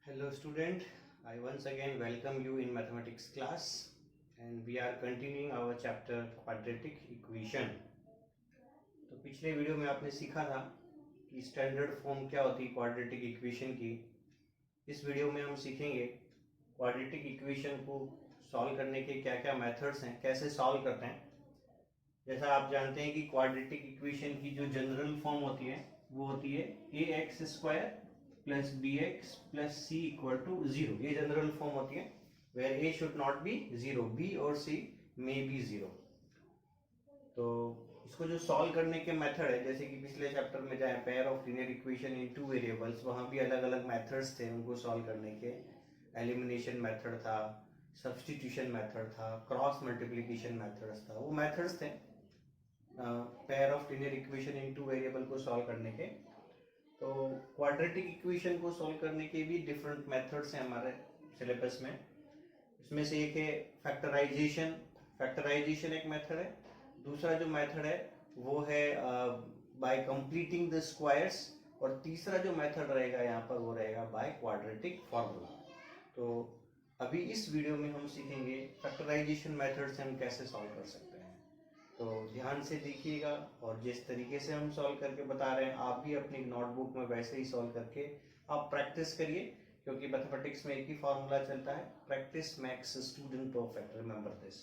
Hello student, I once again welcome you in mathematics class and we are continuing our chapter quadratic equation। तो पिछले video में आपने सीखा था कि स्टैंडर्ड फॉर्म क्या होती है क्वाड्रेटिक इक्वेशन की। इस वीडियो में हम सीखेंगे क्वाड्रेटिक इक्वेशन को सॉल्व करने के क्या क्या मेथड्स हैं, कैसे सॉल्व करते हैं। जैसा आप जानते हैं कि क्वाड्रेटिक इक्वेशन की जो जनरल फॉर्म होती है वो होती है ax² plus bx plus c equal to 0। ये जनरल फॉर्म होती है where a should not be 0, b और c मे बी 0। तो इसको जो सॉल्व करने के मेथड है, जैसे कि पिछले चैप्टर में जाए pair of linear equation in two variables, वहाँ भी अलग अलग मेथड्स थे उनको सॉल्व करने के। एलिमिनेशन मेथड था, सब्स्टिट्यूशन मेथड था, क्रॉस मल्टीप्लिकेशन मेथड्स था, वो मेथड्स थे pair of linear equation in two variable को सॉल्व करने के। तो क्वाड्रेटिक इक्वेशन को सॉल्व करने के भी डिफरेंट मेथड्स हैं हमारे सिलेबस में। इसमें से एक है फैक्टराइजेशन। फैक्टराइजेशन एक मेथड है। दूसरा जो मेथड है वो है बाय कंप्लीटिंग द स्क्वायर्स, और तीसरा जो मेथड रहेगा यहाँ पर वो रहेगा बाय क्वाड्रेटिक फॉर्मूला। तो अभी इस वीडियो में हम सीखेंगे फैक्टराइजेशन मेथड से हम कैसे सॉल्व कर सकते हैं। तो ध्यान से देखिएगा और जिस तरीके से हम सॉल्व करके बता रहे हैं आप भी अपनी नोटबुक में वैसे ही सॉल्व करके आप प्रैक्टिस करिए, क्योंकि मैथमेटिक्स में एक ही फॉर्मूला चलता है, practice makes student perfect, remember this.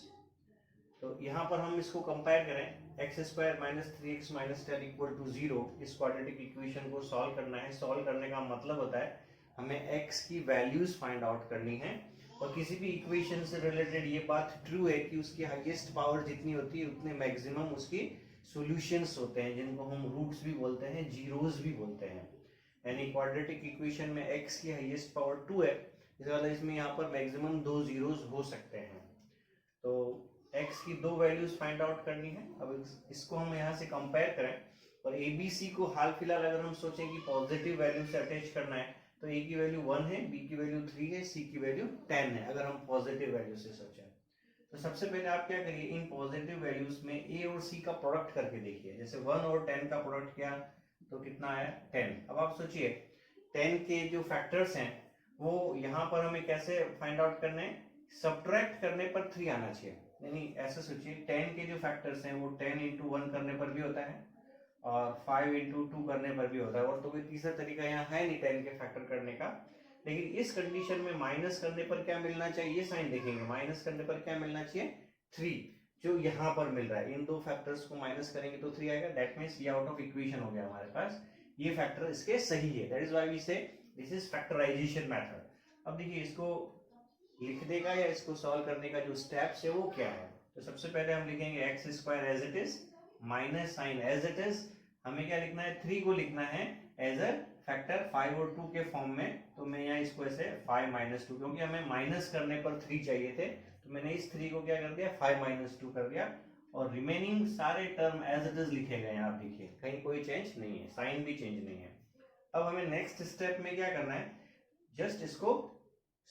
तो यहाँ पर हम इसको कंपेयर करें, x² minus 3x minus 10 equal to 0। इस क्वाड्रेटिक इक्वेशन को सॉल्व करना है। सॉल्व करने का मतलब होता है हमें x की वैल्यूज फाइंड आउट करनी है। और किसी भी इक्वेशन से रिलेटेड ये बात ट्रू है कि उसकी हाईएस्ट पावर जितनी होती है उतने मैक्सिमम उसकी सॉल्यूशंस होते हैं, जिनको हम रूट्स भी बोलते हैं, जीरोस भी बोलते हैं। यानी क्वाड्रेटिक इक्वेशन में x की हाईएस्ट पावर 2 है, इस वाला इसमें यहाँ पर मैक्सिमम 2 जीरोस हो सकते हैं। तो x की 2 वैल्यूज फाइंड आउट करनी है। अब इसको हम यहाँ से कंपेयर करें और ABC को हाल फिलहाल अगर हम सोचें कि पॉजिटिव वैल्यू से अटैच करना है तो a की वैल्यू 1 है, b की वैल्यू 3 है, c की वैल्यू 10 है। अगर हम पॉजिटिव वैल्यू से सोचें तो सबसे पहले आप क्या करिए, इन पॉजिटिव वैल्यूज में a और c का प्रोडक्ट करके देखिए। जैसे 1 और 10 का प्रोडक्ट किया तो कितना आया 10। अब आप सोचिए 10 के जो फैक्टर्स हैं वो यहाँ पर हमें कैसे फाइंड आउट करने हैं, सब्ट्रैक्ट करने पर 3 आना चाहिए। यानी ऐसा सोचिए 10 के जो फैक्टर्स हैं वो 10 इंटू 1 करने पर भी होता है और 5 इंटू 2 करने पर भी होता है, और तो कोई तीसरा तरीका यहाँ है नहीं 10 के फैक्टर करने का। लेकिन इस कंडीशन में माइनस करने पर क्या मिलना चाहिए, ये साइन देखेंगे, माइनस करने पर क्या मिलना चाहिए 3, जो यहाँ पर मिल रहा है। इन दो फैक्टर्स को माइनस करेंगे तो 3 आएगा। दैट मीन्स ये आउट ऑफ इक्वेशन हो गया हमारे पास, ये फैक्टर इसके सही है। दैट इज व्हाई वी से दिस इज फैक्टराइजेशन मेथड। अब देखिए इसको लिख देगा या इसको सॉल्व करने का जो स्टेप्स है वो क्या है। तो सबसे पहले हम लिखेंगे x² as it is minus sign as it is. हमें क्या लिखना है, 3 को लिखना है एज अ फैक्टर 5 और 2 के फॉर्म में। तो मैं यहाँ इसको ऐसे 5 माइनस 2, क्योंकि हमें माइनस करने पर 3 चाहिए थे तो मैंने इस 3 को क्या कर दिया 5 माइनस 2 कर दिया, और रिमेनिंग सारे टर्म एज इट इज लिखे गए हैं। आप देखिए कहीं कोई चेंज नहीं है, साइन भी चेंज नहीं है। अब हमें नेक्स्ट स्टेप में क्या करना है, जस्ट इसको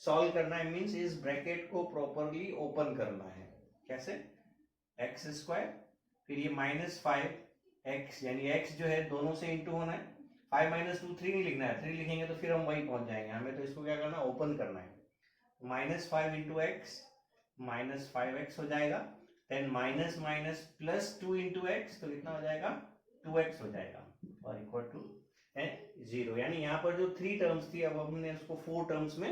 सॉल्व करना है। मींस इस ब्रैकेट को प्रॉपरली ओपन करना है। कैसे, x², फिर ये -5x, यानी x जो है दोनों से इंटू होना है। 5 माइनस 2 3 नहीं लिखना है, 3 लिखेंगे तो फिर हम वही पहुंच जाएंगे। हमें तो इसको क्या करना है, ओपन करना है। -5 इंटू एक्स -5x हो जाएगा। Then minus minus plus 2 into x, तो कितना हो जाएगा 2x हो जाएगा, और इक्वल टू 0। यानी यहाँ पर जो 3 टर्म्स थी अब हमने उसको 4 टर्म्स में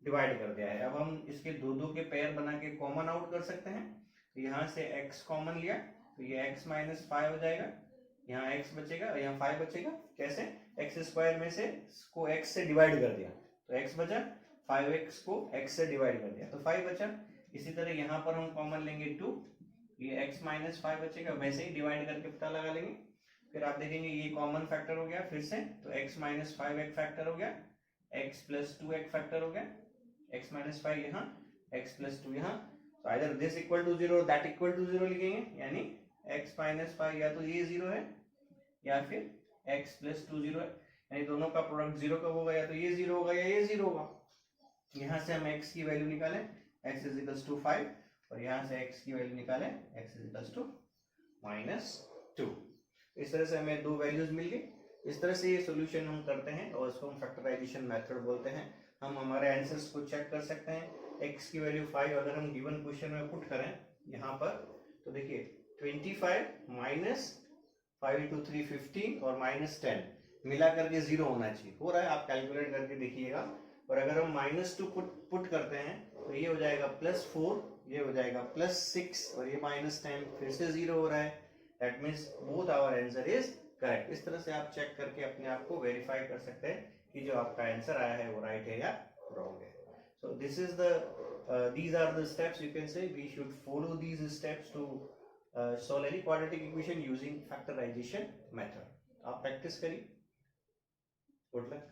डिवाइड कर दिया है। अब हम इसके दो दो के पेयर बना के कॉमन आउट कर सकते हैं। तो यहाँ से x कॉमन लिया तो ये x माइनस 5 हो जाएगा, यहाँ x बचेगा और यहाँ 5 बचेगा। कैसे, x² में से को x से डिवाइड कर दिया तो x बचा, 5x को x से डिवाइड कर दिया तो 5 बचा। इसी तरह यहाँ पर हम कॉमन लेंगे 2, ये x माइनस 5 बचेगा, वैसे ही डिवाइड करके पता लगा लेंगे। फिर आप देखेंगे ये कॉमन फैक्टर हो गया फिर से, तो x माइनस 5 एक फैक्टर हो गया, x प्लस 2 एक फैक्टर हो गया, x माइनस 5 यहाँ, x प्लस 2 यहाँ। तो either this equal to 0 that equal to 0 लिखेंगे, यानी x माइनस 5 या तो ये 0 है या फिर x प्लस 2 0 है। यानी दोनों का प्रोडक्ट 0 कब होगा, या तो ये 0 होगा या ये 0 होगा। यहाँ से हम x की वैल्यू निकालें, x इज इक्वल्स टू 5, और यहाँ से x की वैल्यू निकालें, x इज इक्वल्स टू -2। इस तरह से हमें 2 वैल्यूज मिल गई। इस तरह से ये सॉल्यूशन हम करते हैं और इसको हम फैक्टराइजेशन मेथड बोलते हैं। हम हमारे आंसर्स को चेक कर सकते हैं। x की वैल्यू 5 अगर हम गिवन क्वेश्चन में पुट करें यहाँ पर, तो देखिए 25 माइनस 5 इंटू 3 15 और माइनस 10 मिला करके 0 होना चाहिए। हो रहा है, आप कैलकुलेट करके देखिएगा। और अगर हम -2 पुट करते हैं तो ये हो जाएगा +4, ये हो जाएगा +6 और ये -10 फिर से 0 हो रहा है। That means both our answer is correct. इस तरह से आप चेक करके अपने आप को वेरीफाई कर सकते हैं कि जो आपका आंसर आया है वो राइट है या रॉन्ग है। So this is the these are the steps, you can say we should follow these steps to solve any quadratic equation using factorization method. आप प्रैक्टिस करिए। Good luck.